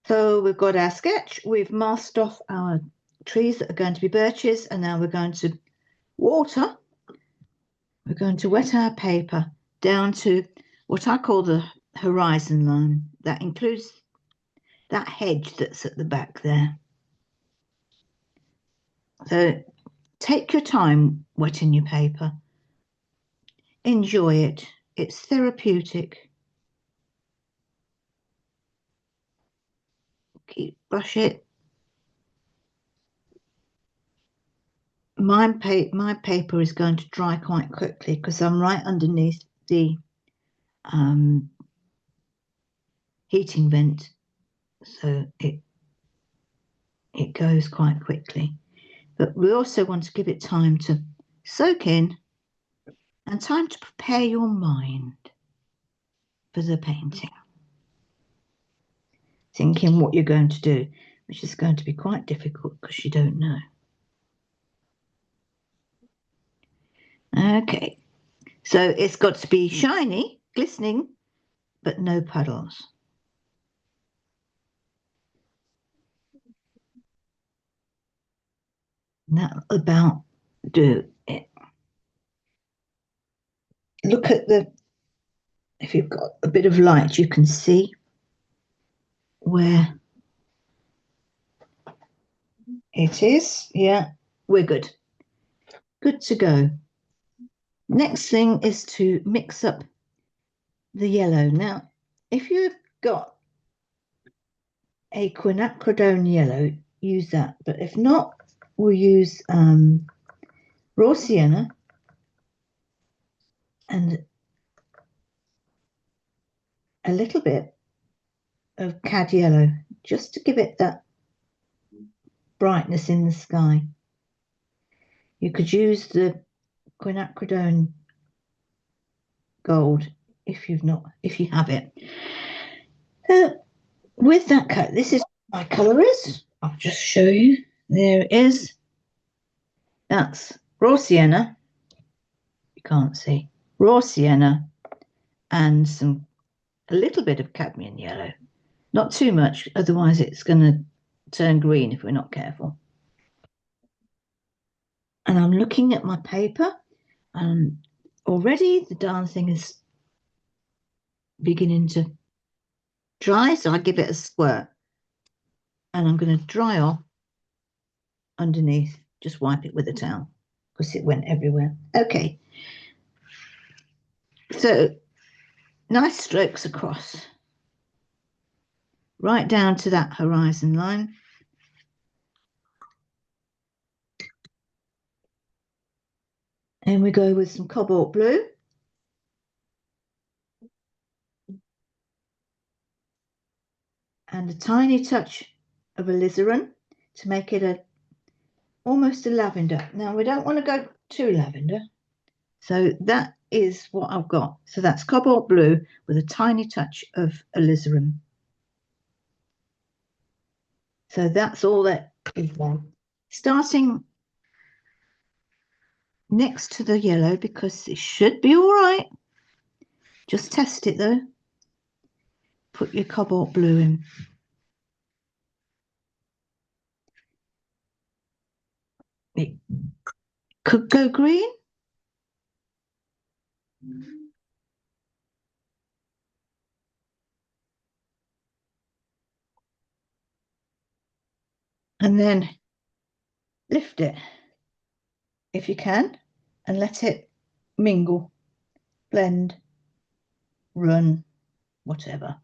So we've got our sketch, we've masked off our trees that are going to be birches, and now we're going to water. We're going to wet our paper down to what I call the horizon line. That includes that hedge that's at the back there. So take your time wetting your paper. Enjoy it. It's therapeutic. Brush it. My paper is going to dry quite quickly because I'm right underneath the heating vent, so it goes quite quickly. But we also want to give it time to soak in and time to prepare your mind for the painting. Thinking what you're going to do, which is going to be quite difficult because you don't know. Okay, so it's got to be shiny, glistening, but no puddles. That'll about do it. Look at if you've got a bit of light, you can see where it is. Yeah, we're good. Good to go. Next thing is to mix up the yellow. Now, if you've got a quinacridone yellow, use that. But if not, we'll use raw sienna and a little bit of cad yellow, just to give it that brightness in the sky. You could use the quinacridone gold if you have it. With that cut, this is what my colour is. I'll just show you. There it is. That's raw sienna. You can't see. Raw sienna and a little bit of cadmium yellow. Not too much, otherwise it's going to turn green if we're not careful. And I'm looking at my paper, and already the darn thing is beginning to dry, so I give it a squirt. And I'm going to dry off underneath. Just wipe it with a towel because it went everywhere. Okay. So nice strokes across. Right down to that horizon line. And we go with some cobalt blue. And a tiny touch of alizarin to make it almost a lavender. Now we don't want to go too lavender. So that is what I've got. So that's cobalt blue with a tiny touch of alizarin. So that's all that is there. Starting next to the yellow, because it should be all right. Just test it though. Put your cobalt blue in. It could go green. And then lift it if you can and let it mingle, blend, run, whatever.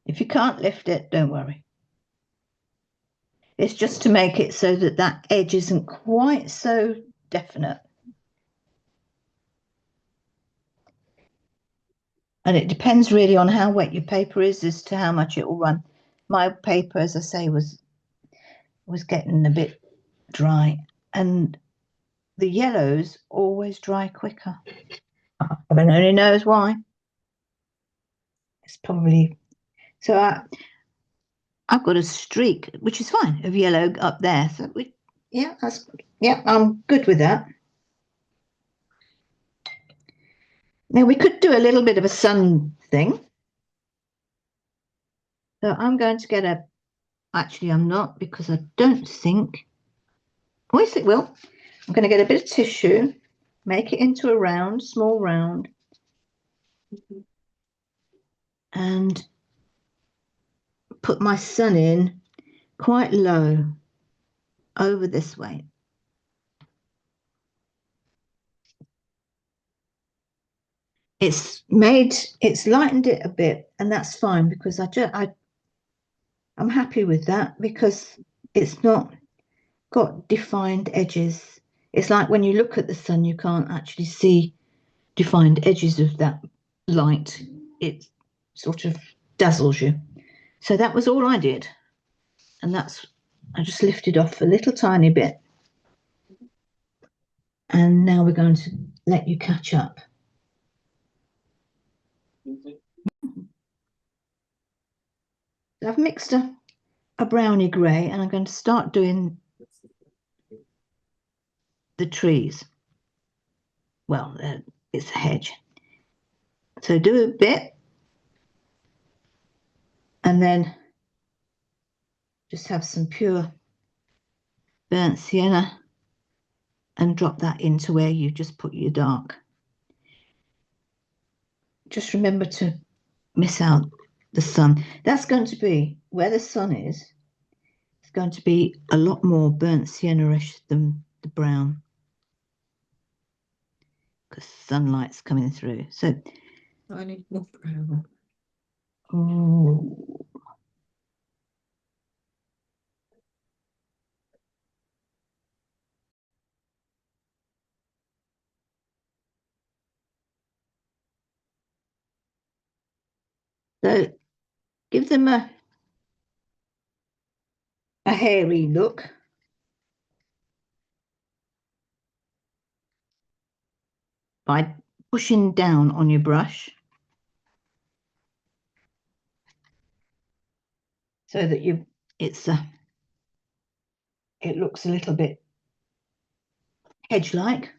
If you can't lift it, don't worry. It's just to make it so that that edge isn't quite so definite. And it depends really on how wet your paper is as to how much it will run. My paper, as I say, was getting a bit dry, and the yellows always dry quicker. Heaven only knows why. It's probably so. I've got a streak, which is fine, of yellow up there. So I'm good with that. Now we could do a little bit of a sun thing. So I'm going to get actually I'm not, because I don't think, oh yes it will. I'm going to get a bit of tissue, make it into a round, small round, and put my sun in quite low over this way. It's lightened it a bit, and that's fine, because I'm happy with that, because it's not got defined edges. It's like when you look at the sun, you can't actually see defined edges of that light. It sort of dazzles you. So that was all I did. And I just lifted off a little tiny bit. And now we're going to let you catch up. I've mixed a brownie grey, and I'm going to start doing the trees. Well, it's a hedge. So do a bit, and then just have some pure burnt sienna and drop that into where you just put your dark. Just remember to miss out the sun. That's going to be where the sun is. It's going to be a lot more burnt sienna-ish than the brown, because sunlight's coming through. So I need more brown. oh, so give them a hairy look. By pushing down on your brush, so that it looks a little bit hedge-like.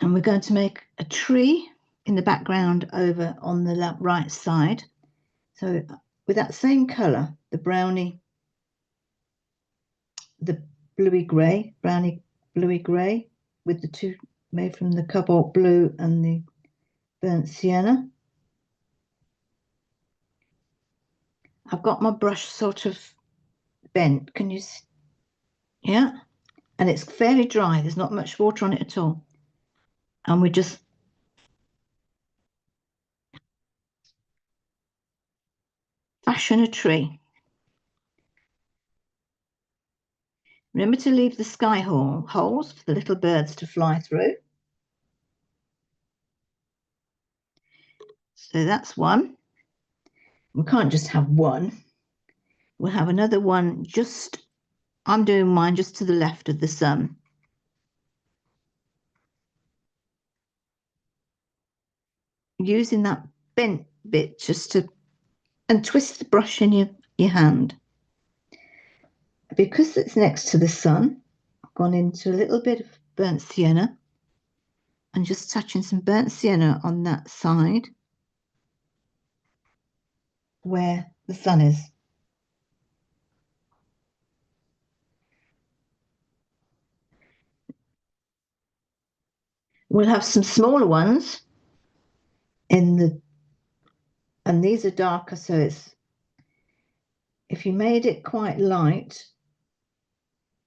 And we're going to make a tree in the background over on the right side. So with that same colour, the brownie, the bluey grey, brownie bluey grey, with the two made from the cobalt blue and the burnt sienna. I've got my brush sort of bent. Can you see? Yeah, and it's fairly dry. There's not much water on it at all. And we just fashion a tree. Remember to leave the sky holes for the little birds to fly through. So that's one. We can't just have one. We'll have another one I'm doing mine just to the left of the sun. Using that bent bit and twist the brush in your hand. Because it's next to the sun, I've gone into a little bit of burnt sienna and just touching some burnt sienna on that side where the sun is. We'll have some smaller ones and these are darker, so if you made it quite light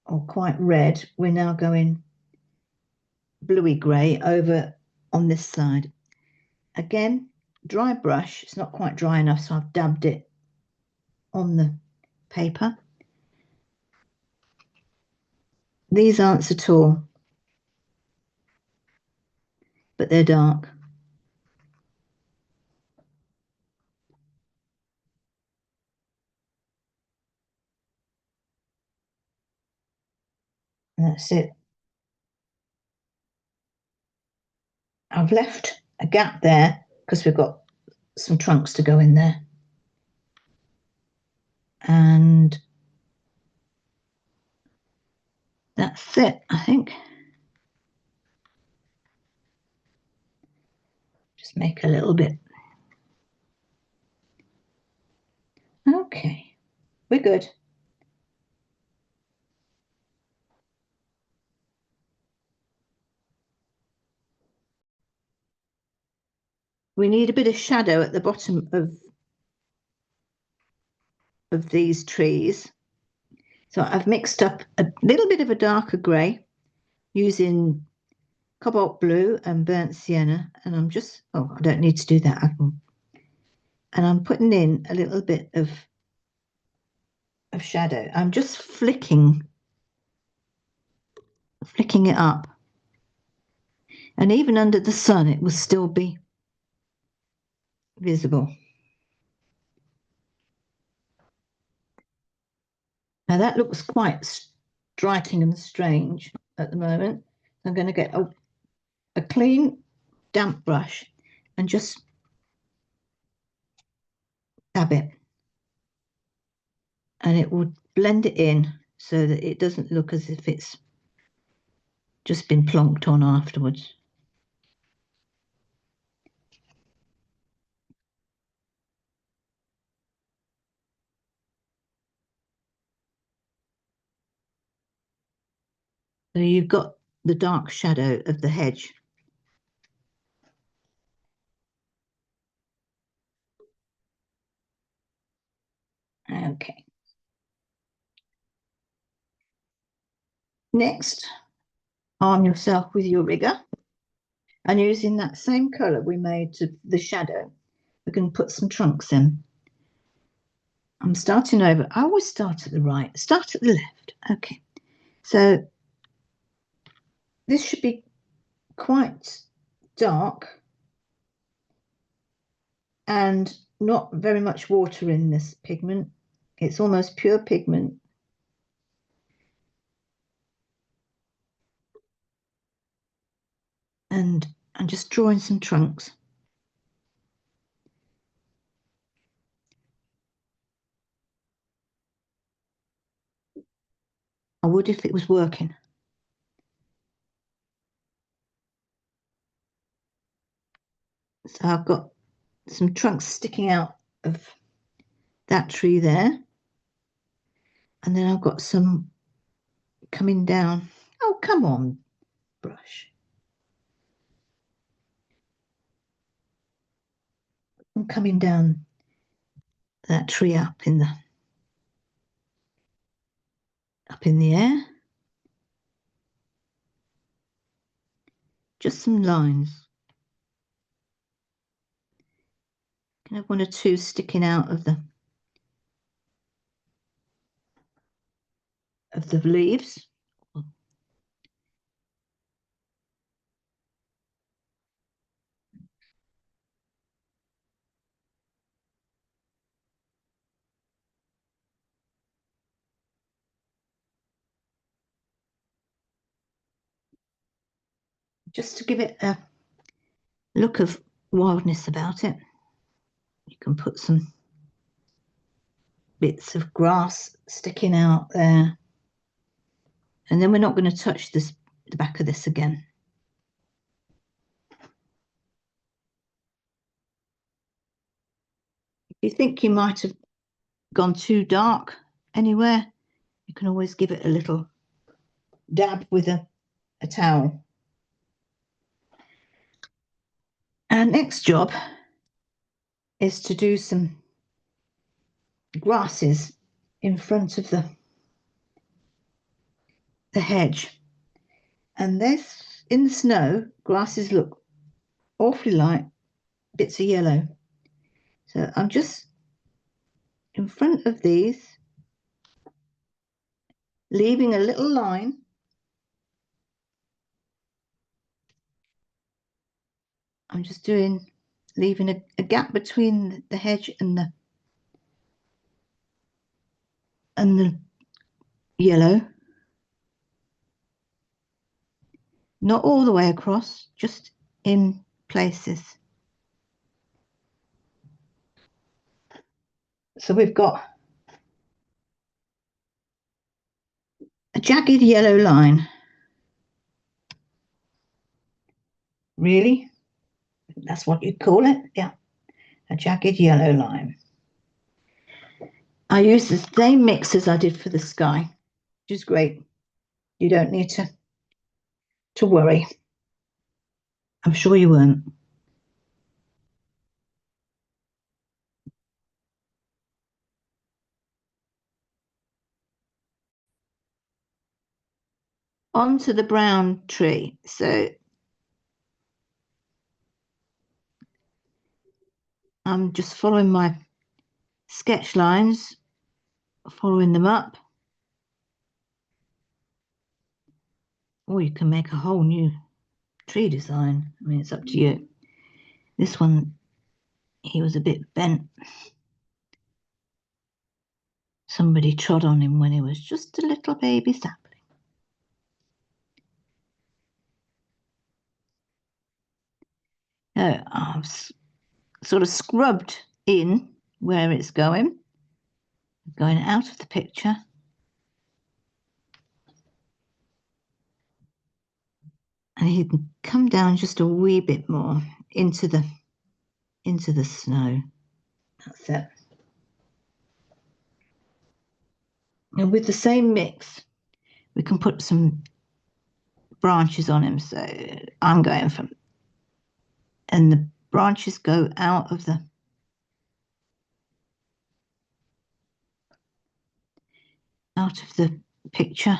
or quite red, we're now going bluey grey over on this side. Again, dry brush. It's not quite dry enough, so I've dabbed it on the paper. These aren't at all, but they're dark. And that's it. I've left a gap there because we've got some trunks to go in there. And that's it, I think. Just make a little bit Okay, we're good. We need a bit of shadow at the bottom of these trees. So I've mixed up a little bit of a darker grey using cobalt blue and burnt sienna, and I'm just, oh, I don't need to do that. And I'm putting in a little bit of shadow. I'm just flicking it up, and even under the sun it will still be visible. Now that looks quite striking and strange at the moment. I'm going to get a clean damp brush and just dab it, and it will blend it in so that it doesn't look as if it's just been plonked on afterwards. So you've got the dark shadow of the hedge. Okay. Next, arm yourself with your rigger, and using that same colour we made to the shadow, we can put some trunks in. I'm starting over. I always start at the right, start at the left. Okay. So this should be quite dark and not very much water in this pigment. It's almost pure pigment. And I'm just drawing some trunks. I would if it was working. So I've got some trunks sticking out of that tree there. And then I've got some coming down. Oh, come on, brush. I'm coming down that tree up in the air. Just some lines. Can have one or two sticking out of the leaves. Just to give it a look of wildness about it. You can put some bits of grass sticking out there. And then we're not going to touch the back of this again. If you think you might have gone too dark anywhere, you can always give it a little dab with a towel. Our next job is to do some grasses in front of the hedge. And this, in the snow, grasses look awfully like bits of yellow. So I'm just in front of these, leaving a little line. I'm just leaving a gap between the hedge and the yellow. Not all the way across, just in places. So we've got a jagged yellow line. Really? That's what you'd call it? Yeah, a jagged yellow line. I use the same mix as I did for the sky, which is great. You don't need to worry. I'm sure you won't. On to the brown tree. So I'm just following my sketch lines, following them up. Or you can make a whole new tree design. I mean, it's up to you. This one, he was a bit bent. Somebody trod on him when he was just a little baby sapling. I've sort of scrubbed in where it's going out of the picture. And you can come down just a wee bit more into the snow. That's it. And with the same mix, we can put some branches on him. So I'm going from, and the branches go out of the picture.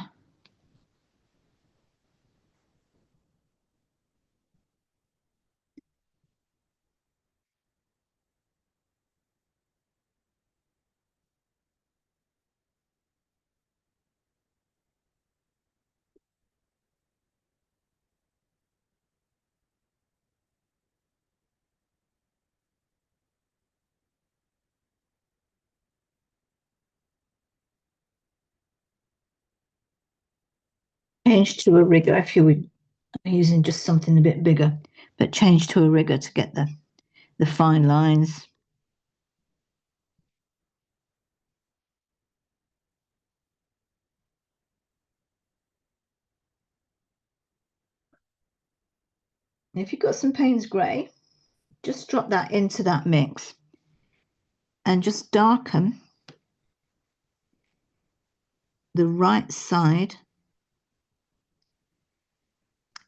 Change to a rigger if you were using just something a bit bigger, but change to a rigger to get the fine lines. If you've got some Payne's grey, just drop that into that mix and just darken the right side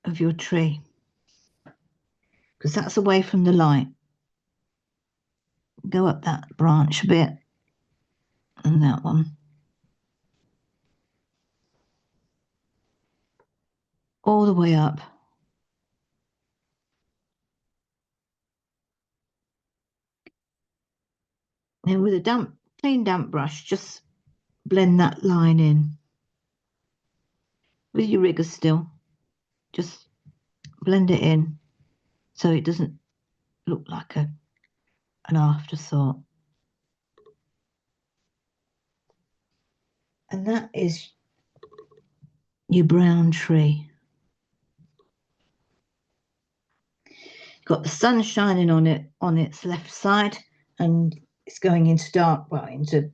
of your tree, because that's away from the light. Go up that branch a bit and that one. All the way up. And with a clean damp brush, just blend that line in. With your rigger still, just blend it in so it doesn't look like an afterthought. And that is your brown tree. Got the sun shining on it on its left side, and it's going into dark, well, into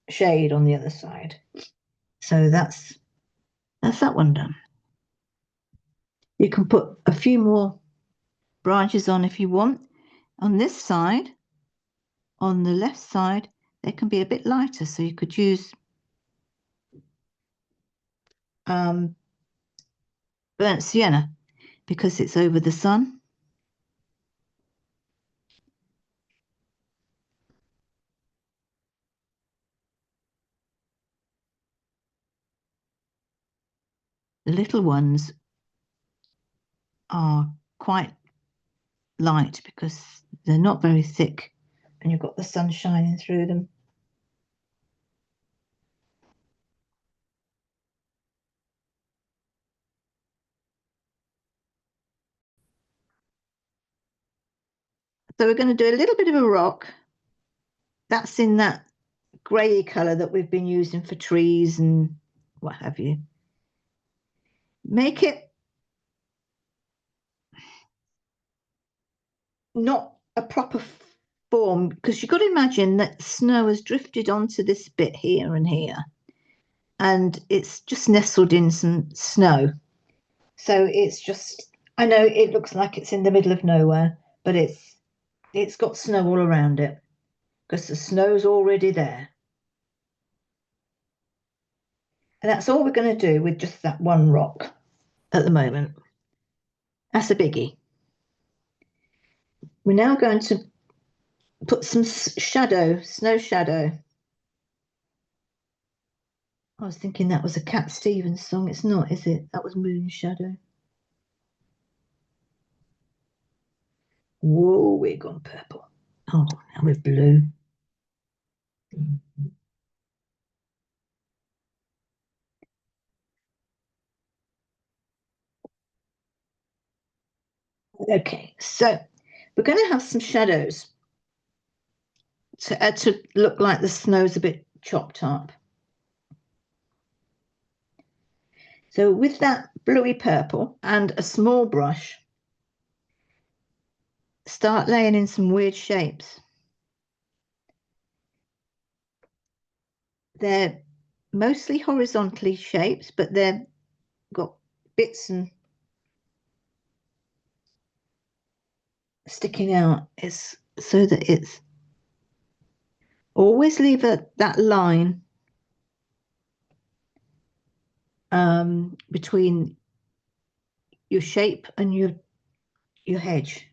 shade on the other side. So that's that one done. You can put a few more branches on if you want. On this side, on the left side, they can be a bit lighter, so you could use burnt sienna because it's over the sun. The little ones are quite light because they're not very thick and you've got the sun shining through them. So we're going to do a little bit of a rock. That's in that grey colour that we've been using for trees and what have you. Make it not a proper form, because you've got to imagine that snow has drifted onto this bit here and here, and it's just nestled in some snow. So it's just, I know it looks like it's in the middle of nowhere, but it's got snow all around it because the snow's already there. And that's all we're going to do with just that one rock at the moment. That's a biggie. We're now going to put some shadow, snow shadow. I was thinking that was a Cat Stevens song. It's not, is it? That was Moon Shadow. Whoa, we're gone purple. Oh, now we're blue. Okay, so we're going to have some shadows to look like the snow's a bit chopped up. So with that bluey purple and a small brush, start laying in some weird shapes. They're mostly horizontally shapes, but they've got bits and sticking out. It's so that it's always leave that line between your shape and your hedge.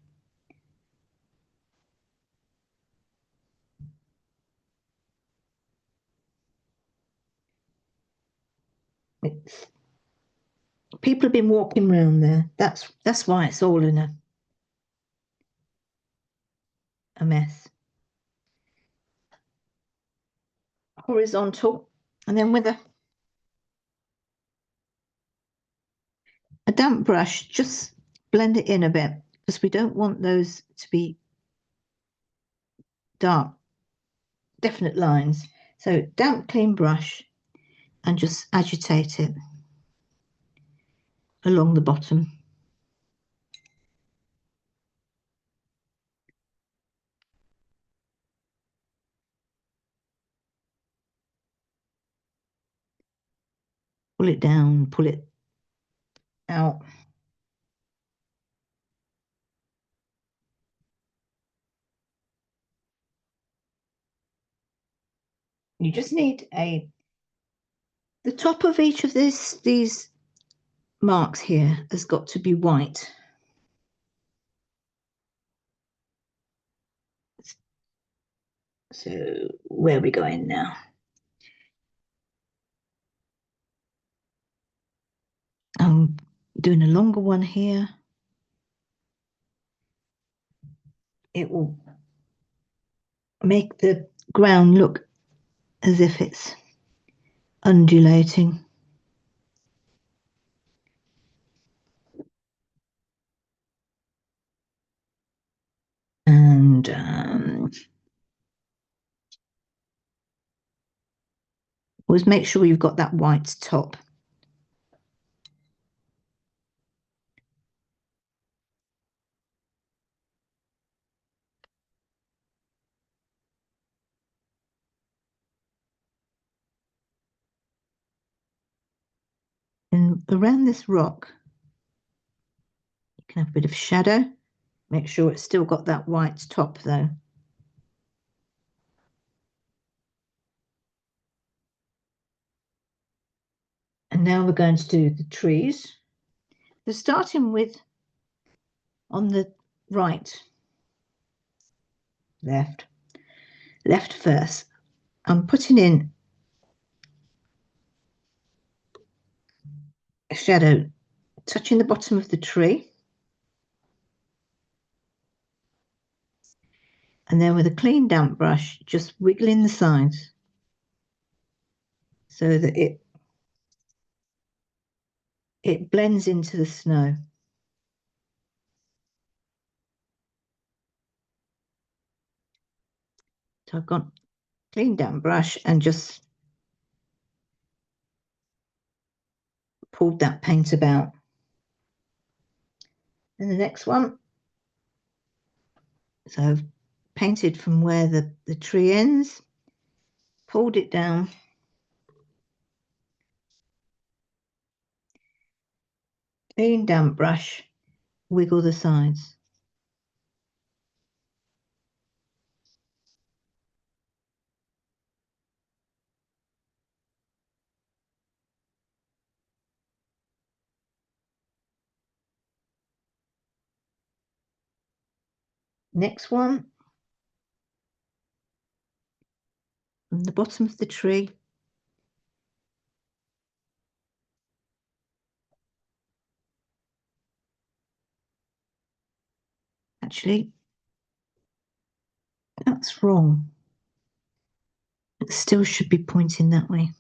It's, people have been walking around there. That's why it's all in a mess. Horizontal, and then with a damp brush, just blend it in a bit because we don't want those to be dark, definite lines. So damp, clean brush and just agitate it along the bottom. Pull it down, pull it out. You just need the top of each of these marks here has got to be white. So where are we going now? I'm doing a longer one here. It will make the ground look as if it's undulating. And always make sure you've got that white top. And around this rock, you can have a bit of shadow. Make sure it's still got that white top though. And now we're going to do the trees. We're starting with on the right, left first. I'm putting in a shadow touching the bottom of the tree. And then with a clean damp brush, just wiggling the sides so that it blends into the snow. So I've got clean damp brush and just pulled that paint about. And the next one, so I've painted from where the tree ends, pulled it down, clean damp brush, wiggle the sides. Next one, from the bottom of the tree. Actually, that's wrong. It still should be pointing that way.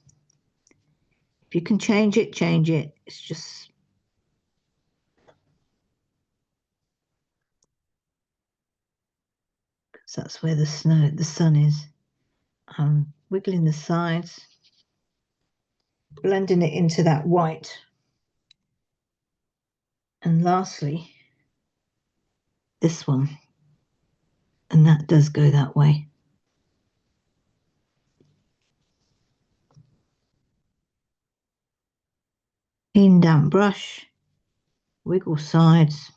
If you can change it, change it. It's just because that's where the sun is. Wiggling the sides, blending it into that white. And lastly, this one. And that does go that way. Clean damp brush, wiggle sides.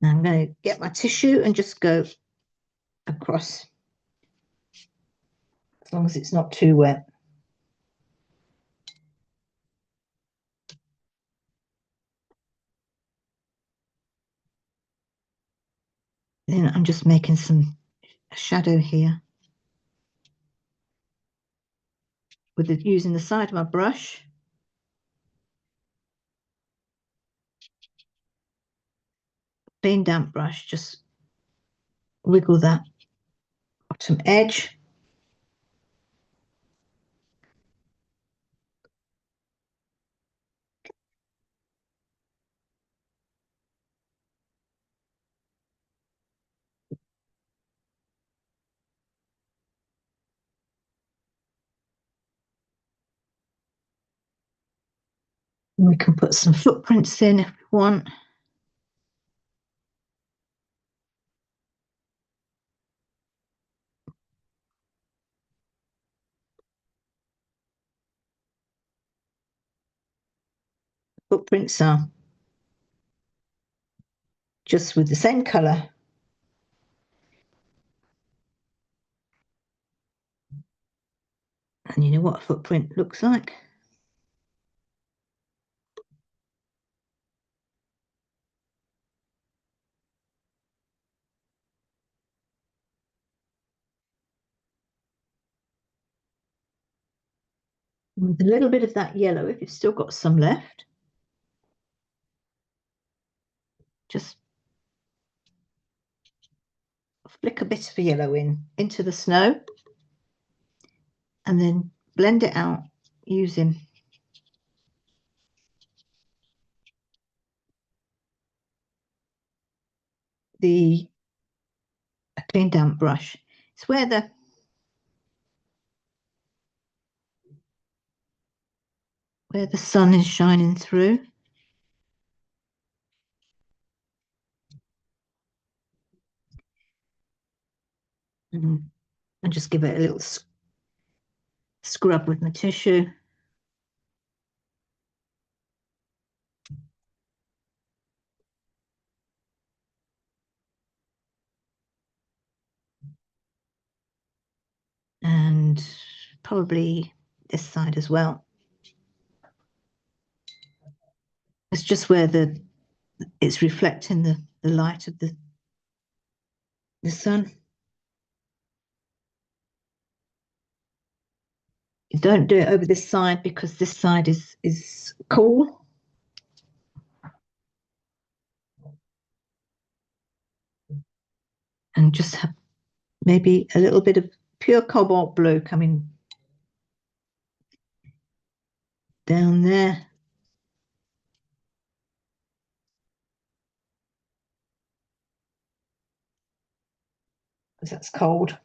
And I'm going to get my tissue and just go across, as long as it's not too wet. Then I'm just making some shadow here with using the side of my brush. Clean damp brush, just wiggle that bottom edge. And we can put some footprints in if we want. Footprints are just with the same colour. And you know what a footprint looks like? With a little bit of that yellow, if you've still got some left, just flick a bit of yellow into the snow and then blend it out using the clean damp brush. It's where the sun is shining through. And just give it a little scrub with my tissue. And probably this side as well. It's just where it's reflecting the light of the sun. Don't do it over this side because this side is cool. And just have maybe a little bit of pure cobalt blue coming down there. Because that's cold.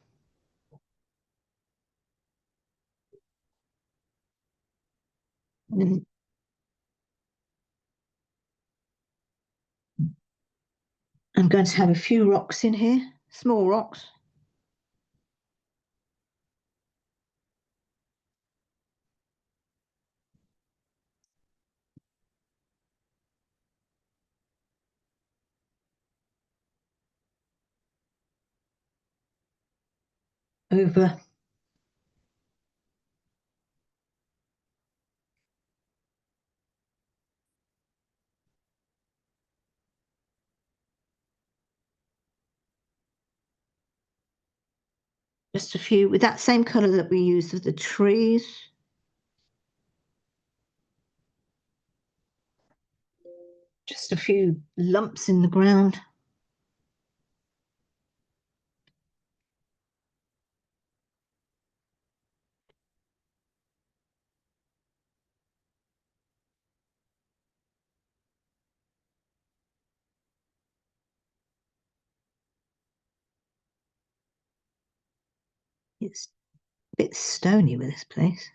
And I'm going to have a few rocks in here, small rocks. Over Just a few with that same color that we used with the trees. Just a few lumps in the ground. It's a bit stony with this place.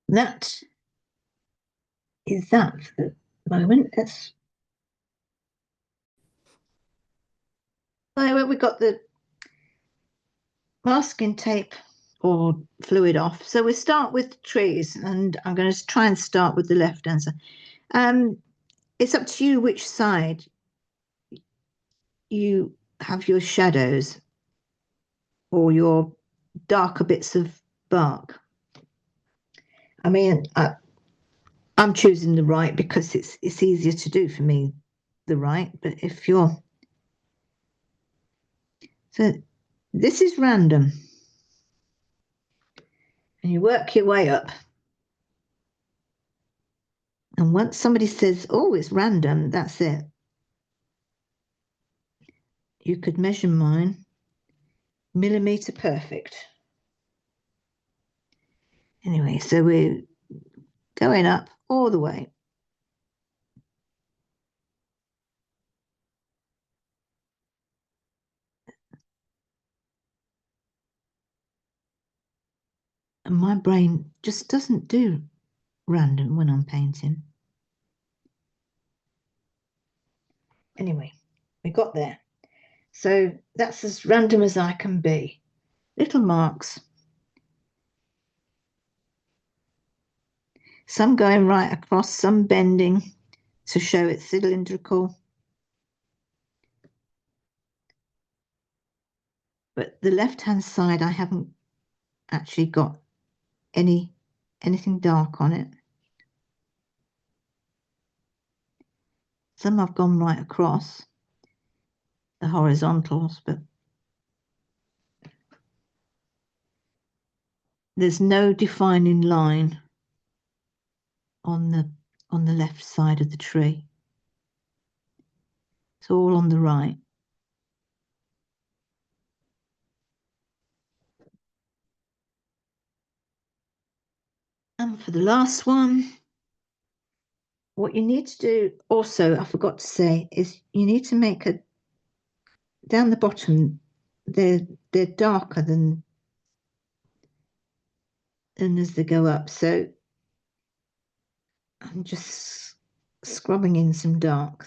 That is that for the moment. That's we got the masking tape or fluid off. So we start with trees, and I'm going to try and start with the left answer. It's up to you which side you have your shadows or your darker bits of bark. I mean, I'm choosing the right because it's easier to do for me, the right. But if you're so, this is random, and you work your way up. And once somebody says, "Oh, it's random," that's it. You could measure mine millimeter perfect. Anyway, so we're going up all the way. And my brain just doesn't do random when I'm painting. Anyway, we got there. So that's as random as I can be. Little marks. Some going right across, some bending to show it's cylindrical. But the left-hand side, I haven't actually got anything dark on it. Some I've gone right across the horizontals, but there's no defining line on the left side of the tree. It's all on the right. And for the last one, what you need to do also, I forgot to say, is you need to make a down the bottom, they're darker than as they go up. So I'm just scrubbing in some dark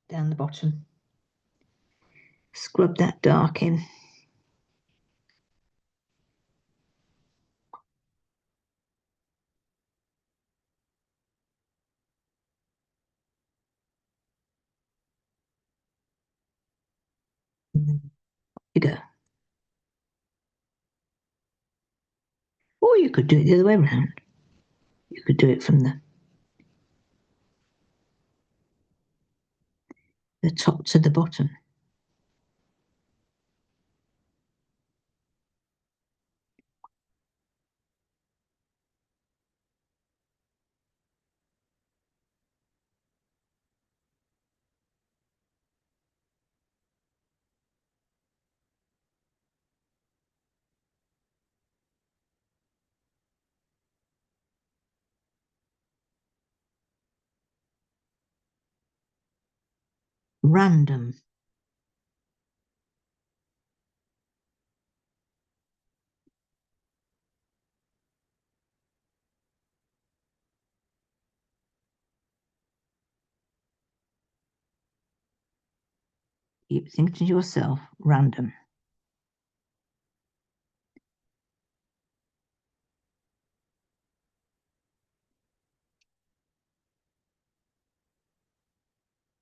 down the bottom. Scrub that dark in. You go. Or you could do it the other way around. You could do it from the top to the bottom. Random. You think to yourself, random.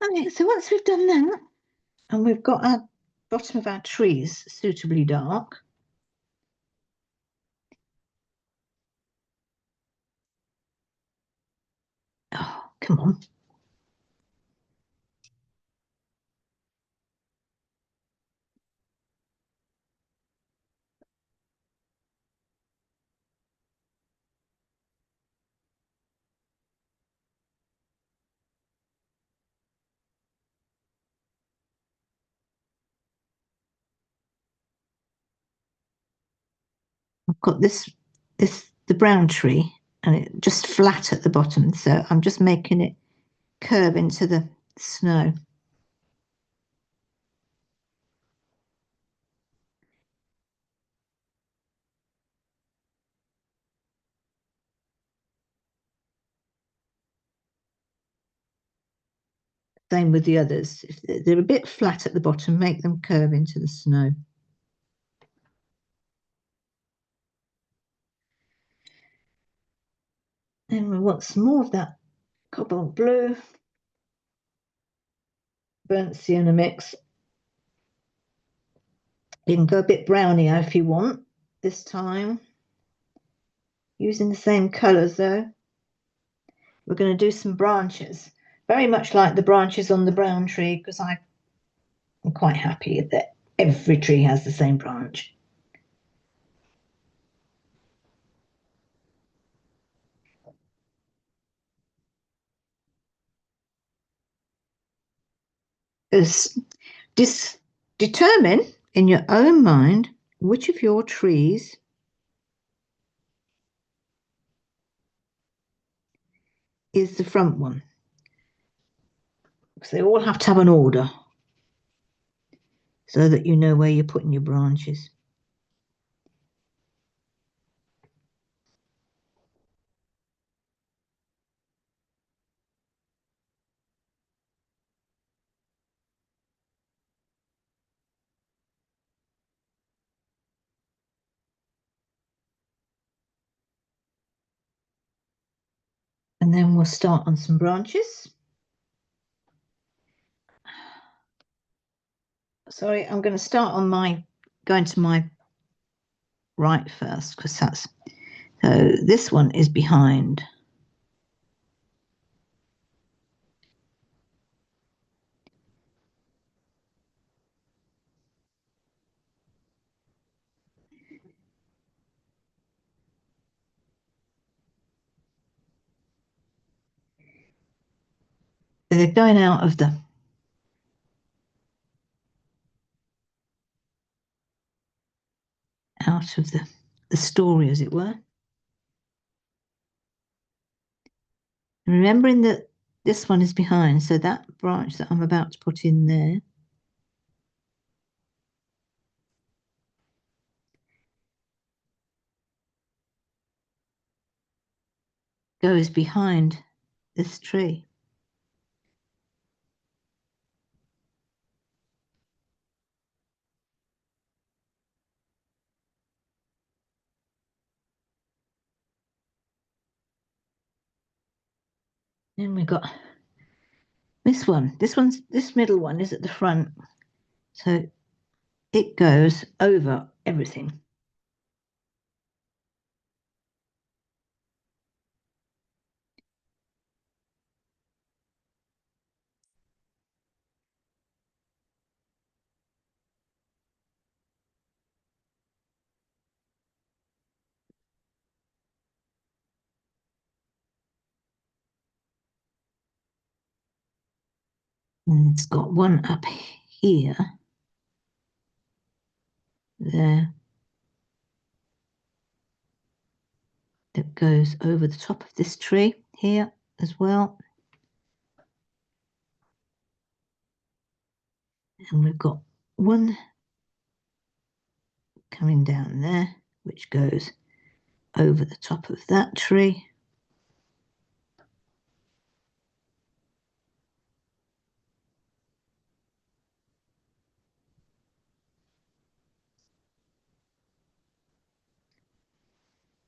Okay, so once we've done that, and we've got our bottom of our trees suitably dark, oh, come on. I've got the brown tree, and it just flat at the bottom, so I'm just making it curve into the snow. Same with the others. If they're a bit flat at the bottom, make them curve into the snow. And we want some more of that cobalt blue, burnt sienna mix. You can go a bit brownier if you want this time. Using the same colours though. We're going to do some branches, very much like the branches on the brown tree, because I'm quite happy that every tree has the same branch. Determine in your own mind which of your trees is the front one, because they all have to have an order so that you know where you're putting your branches. And then we'll start on some branches. Sorry, I'm going to start on going to my right first, because that's, so this one is behind. They're going out of the story, as it were. And remembering that this one is behind, so that branch that I'm about to put in there goes behind this tree. Then we've got this one. This middle one is at the front. So it goes over everything. And it's got one up here, there, that goes over the top of this tree here as well. And we've got one coming down there, which goes over the top of that tree.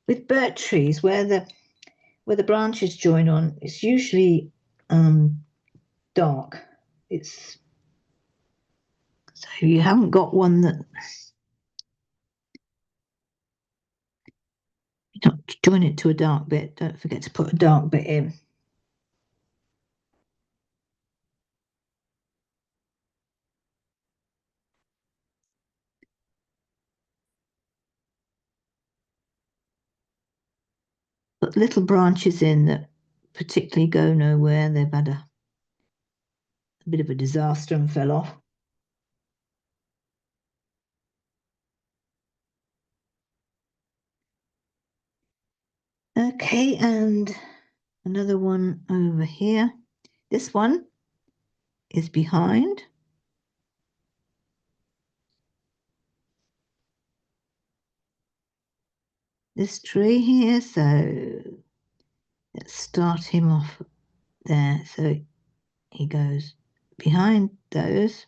With birch trees, where the branches join on, it's usually dark. it's so you haven't got one that you don't join it to a dark bit. Don't forget to put a dark bit in. Put little branches in that particularly go nowhere. They've had a bit of a disaster and fell off. Okay, and another one over here. This one is behind. This tree here, so let's start him off there. So he goes behind those.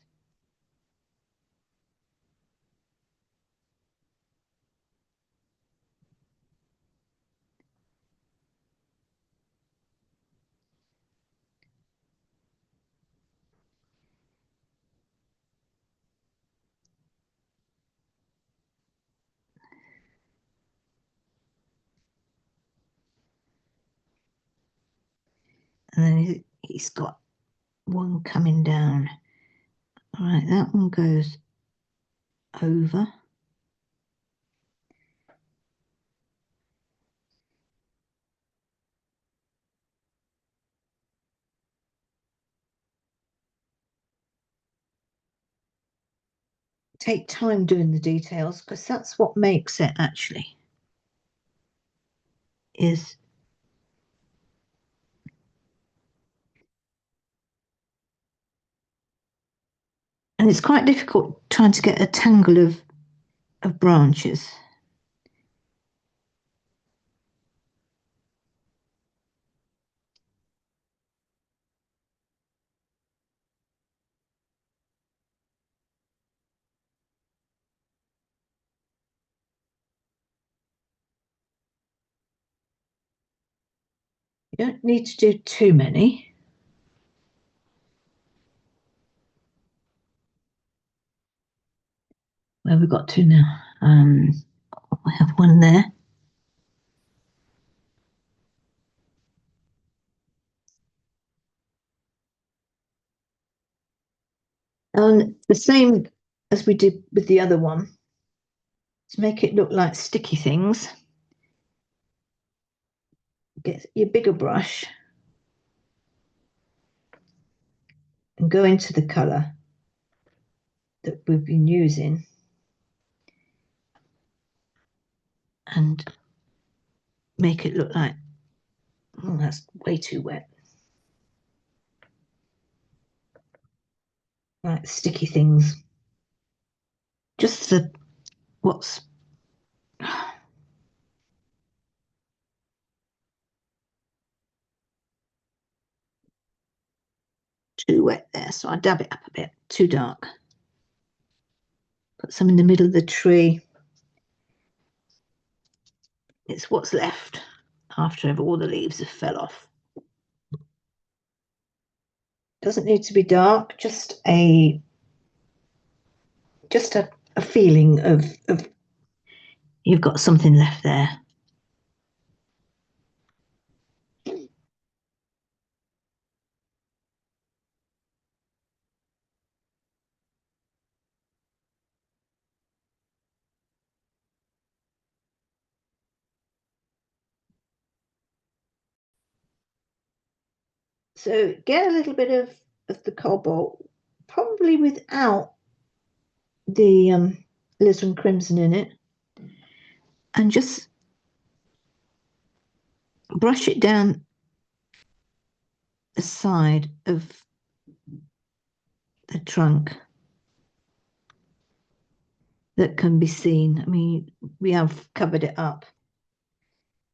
And then he's got one coming down. All right, that one goes over. Take time doing the details because that's what makes it actually is and it's quite difficult trying to get a tangle of branches. You don't need to do too many. Where have we got to now? I have one there. And the same as we did with the other one, to make it look like sticky things, get your bigger brush and go into the colour that we've been using and make it look like, oh, that's way too wet. Like sticky things. Just the what's too wet there, so I dab it up a bit. Too dark. Put some in the middle of the tree. It's what's left after all the leaves have fell off. Doesn't need to be dark, just a feeling of you've got something left there. So get a little bit of the cobalt, probably without the alizarin crimson in it, and just brush it down the side of the trunk that can be seen. I mean, we have covered it up,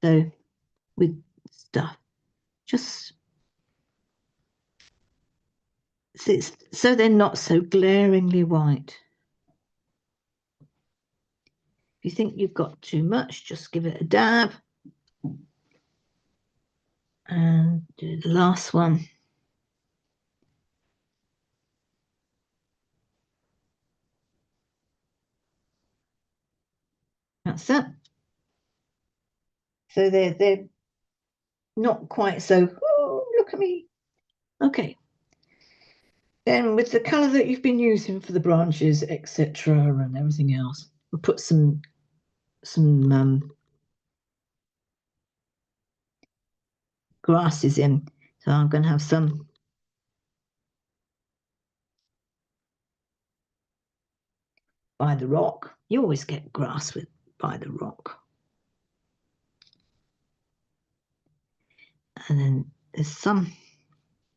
so with stuff, just so they're not so glaringly white. If you think you've got too much, just give it a dab. And do the last one. That's it. So they're not quite so, oh, look at me. Okay. Then with the colour that you've been using for the branches, etc., and everything else, we'll put some grasses in. So I'm going to have some by the rock. You always get grass with by the rock. And then there's some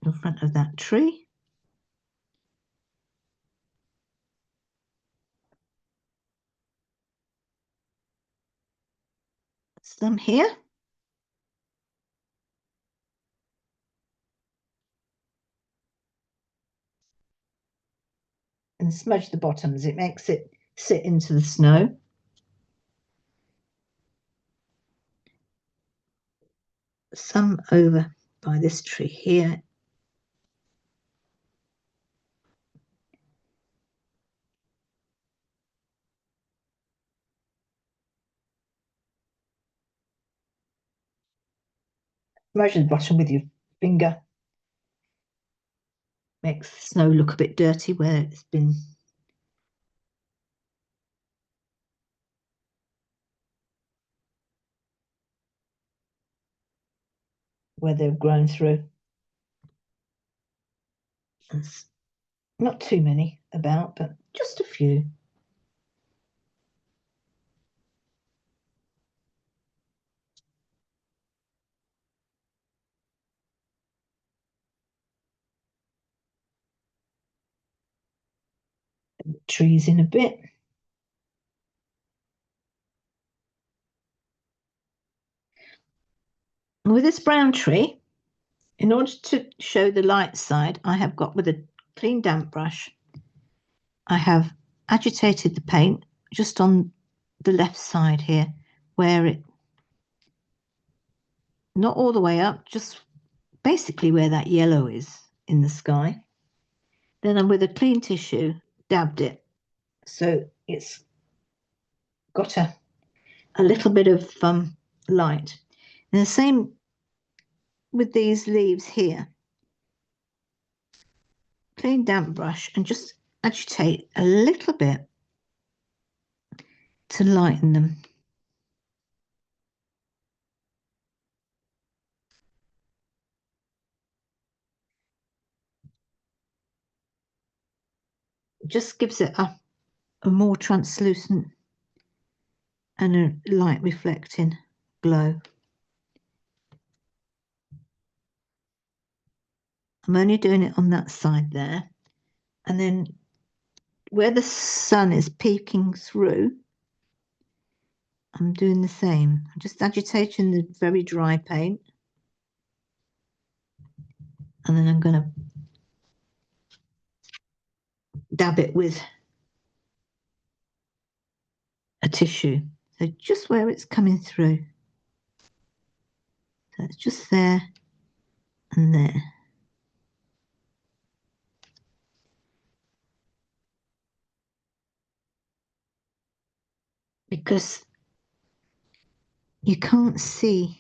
in front of that tree. Some here. And smudge the bottoms. It makes it sit into the snow. Some over by this tree here. Smudge the bottom with your finger. Makes the snow look a bit dirty where it's been where they've grown through. There's not too many about, but just a few. Trees in a bit. And with this brown tree, in order to show the light side, I have got with a clean damp brush, I have agitated the paint just on the left side here, where it, not all the way up, just basically where that yellow is in the sky. Then I'm with a clean tissue, dabbed it. So it's got a little bit of light. And the same with these leaves here. Clean damp brush and just agitate a little bit to lighten them. It just gives it a more translucent and a light reflecting glow. I'm only doing it on that side there. And then where the sun is peeking through, I'm doing the same. I'm just agitating the very dry paint. And then I'm going to dab it with a tissue. So just where it's coming through. So it's just there and there. Because you can't see,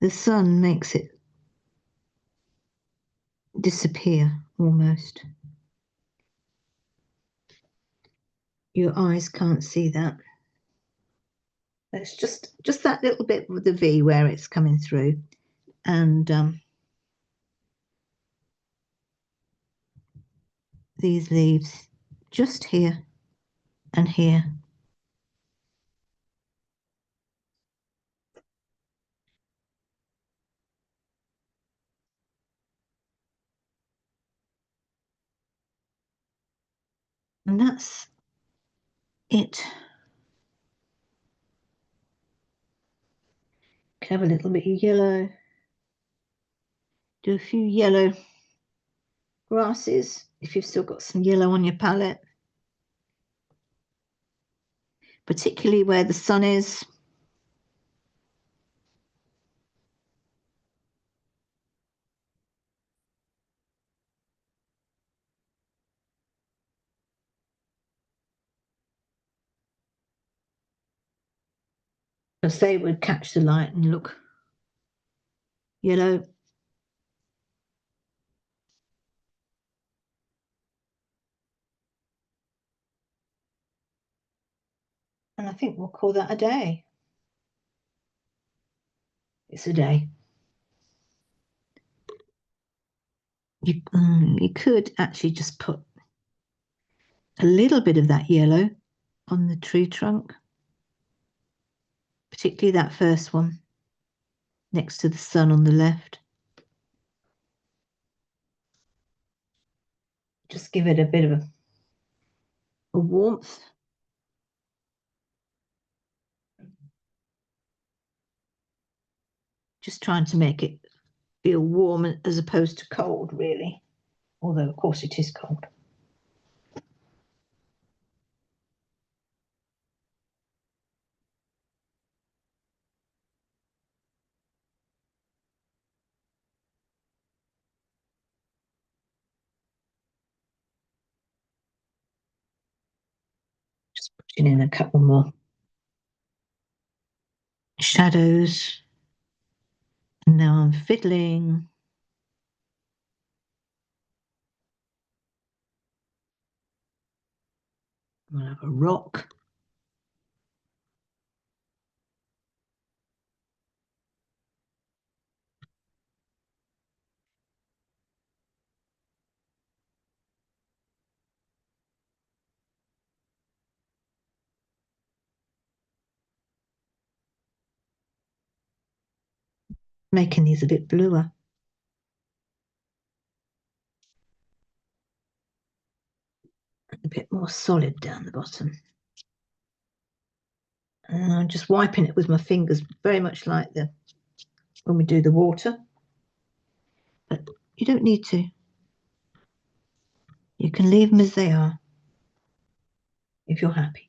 the sun makes it disappear almost. Your eyes can't see that. It's just that little bit with the V where it's coming through. And these leaves just here and here. And that's it. Have a little bit of yellow. Do a few yellow grasses if you've still got some yellow on your palette. Particularly where the sun is. because they would catch the light and look yellow. And I think we'll call that a day. It's a day. You could actually just put a little bit of that yellow on the tree trunk, particularly that first one next to the sun on the left. Just give it a bit of a warmth. Just trying to make it feel warm as opposed to cold, really. Although, of course, it is cold. Just putting in a couple more shadows. And now I'm fiddling. We'll have a rock. Making these a bit bluer. A bit more solid down the bottom. And I'm just wiping it with my fingers, very much like when we do the water. But you don't need to. You can leave them as they are if you're happy.